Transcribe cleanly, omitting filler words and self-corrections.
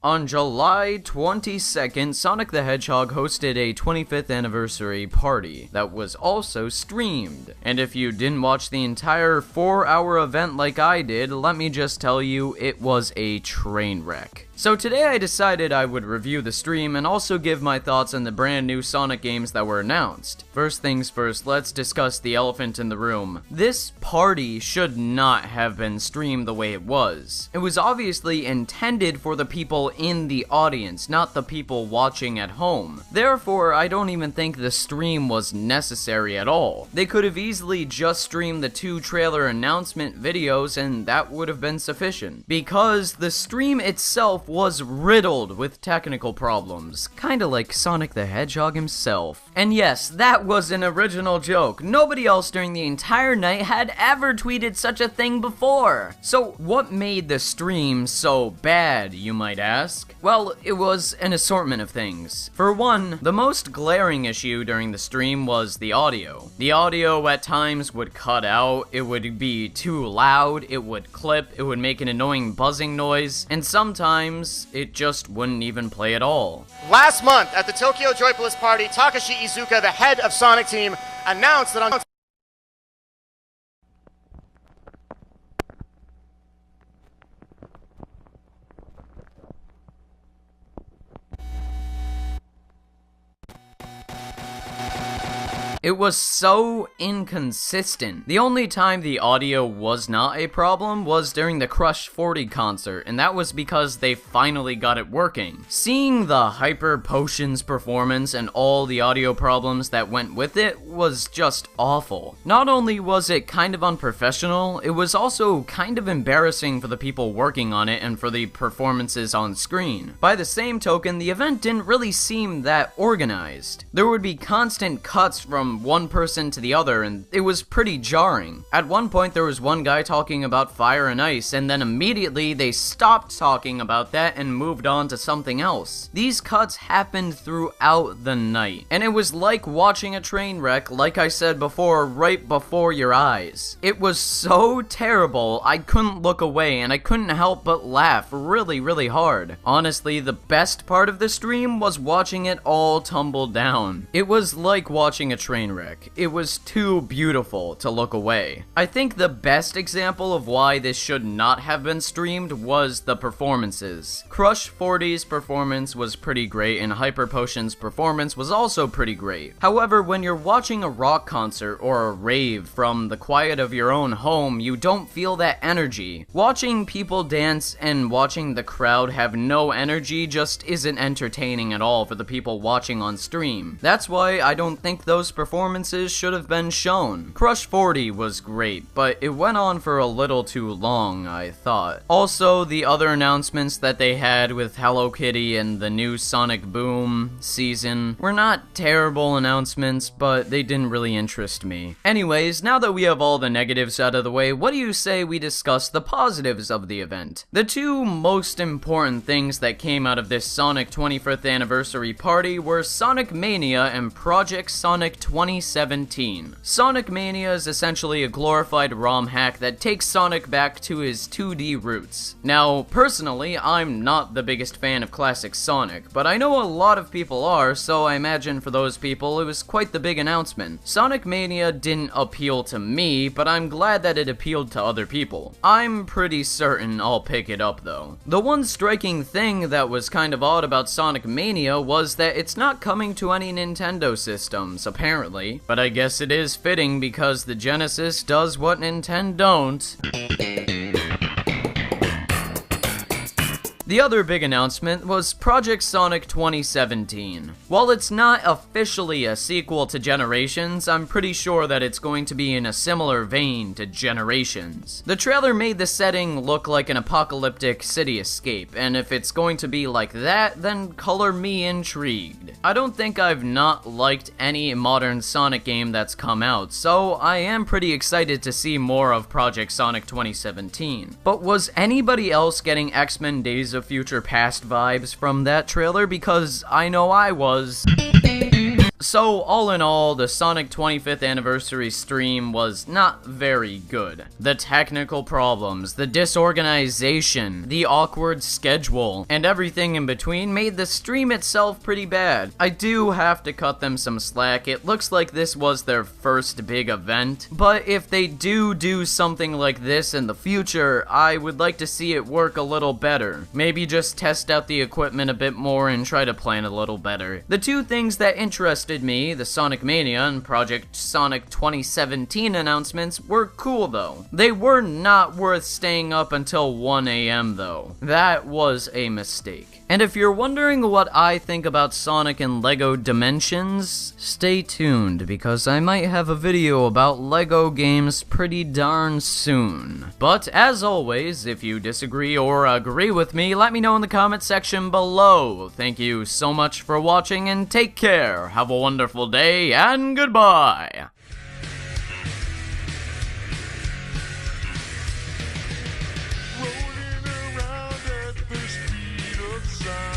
On July 22nd, Sonic the Hedgehog hosted a 25th anniversary party that was also streamed. And if you didn't watch the entire 4-hour event like I did, let me just tell you, it was a train wreck. So today I decided I would review the stream and also give my thoughts on the brand new Sonic games that were announced. First things first, let's discuss the elephant in the room. This party should not have been streamed the way it was. It was obviously intended for the people in the audience, not the people watching at home. Therefore, I don't even think the stream was necessary at all. They could have easily just streamed the 2 trailer announcement videos and that would have been sufficient. Because the stream itself was riddled with technical problems, kinda like Sonic the Hedgehog himself. And yes, that was an original joke. Nobody else during the entire night had ever tweeted such a thing before. So what made the stream so bad, you might ask? Well, it was an assortment of things. For one, the most glaring issue during the stream was the audio. The audio at times would cut out, it would be too loud, it would clip, it would make an annoying buzzing noise, and sometimes it just wouldn't even play at all. Last month at the Tokyo Joypolis party, Takashi Iizuka, the head of Sonic Team, announced that on It was so inconsistent. The only time the audio was not a problem was during the Crush 40 concert, and that was because they finally got it working. Seeing the Hyper Potions performance and all the audio problems that went with it was just awful. Not only was it kind of unprofessional, it was also kind of embarrassing for the people working on it and for the performances on screen. By the same token, the event didn't really seem that organized. There would be constant cuts from one person to the other, and it was pretty jarring. At one point, there was one guy talking about fire and ice, and then immediately they stopped talking about that and moved on to something else. These cuts happened throughout the night, and it was like watching a train wreck, like I said before, right before your eyes. It was so terrible, I couldn't look away, and I couldn't help but laugh really hard. Honestly, the best part of the stream was watching it all tumble down. It was like watching a train wreck. It was too beautiful to look away. I think the best example of why this should not have been streamed was the performances. Crush 40's performance was pretty great and Hyper Potion's performance was also pretty great. However, when you're watching a rock concert or a rave from the quiet of your own home, you don't feel that energy. Watching people dance and watching the crowd have no energy just isn't entertaining at all for the people watching on stream. That's why I don't think those performances should have been shown. Crush 40 was great, but it went on for a little too long, I thought. Also, the other announcements that they had with Hello Kitty and the new Sonic Boom season were not terrible announcements, but they didn't really interest me. Anyways, now that we have all the negatives out of the way, what do you say we discuss the positives of the event? The 2 most important things that came out of this Sonic 25th anniversary party were Sonic Mania and Project Sonic 2017. Sonic Mania is essentially a glorified ROM hack that takes Sonic back to his 2D roots. Now, personally, I'm not the biggest fan of classic Sonic, but I know a lot of people are, so I imagine for those people it was quite the big announcement. Sonic Mania didn't appeal to me, but I'm glad that it appealed to other people. I'm pretty certain I'll pick it up though. The one striking thing that was kind of odd about Sonic Mania was that it's not coming to any Nintendo systems, apparently, but I guess it is fitting because the Genesis does what Nintendo don't. The other big announcement was Project Sonic 2017. While it's not officially a sequel to Generations, I'm pretty sure that it's going to be in a similar vein to Generations. The trailer made the setting look like an apocalyptic city escape, and if it's going to be like that, then color me intrigued. I don't think I've not liked any modern Sonic game that's come out, so I am pretty excited to see more of Project Sonic 2017. But was anybody else getting X-Men Days of Future Past vibes from that trailer? Because I know I was. So all in all, the Sonic 25th anniversary stream was not very good. The technical problems, the disorganization, the awkward schedule, and everything in between made the stream itself pretty bad. I do have to cut them some slack. It looks like this was their first big event, but if they do something like this in the future, I would like to see it work a little better. Maybe just test out the equipment a bit more and try to plan a little better. The two things that interested me, the Sonic Mania and Project Sonic 2017 announcements, were cool though. They were not worth staying up until 1 AM though. That was a mistake. And if you're wondering what I think about Sonic and LEGO Dimensions, stay tuned because I might have a video about LEGO games pretty darn soon. But as always, if you disagree or agree with me, let me know in the comment section below. Thank you so much for watching and take care. Have a wonderful day and goodbye. Rolling around at the speed of sound.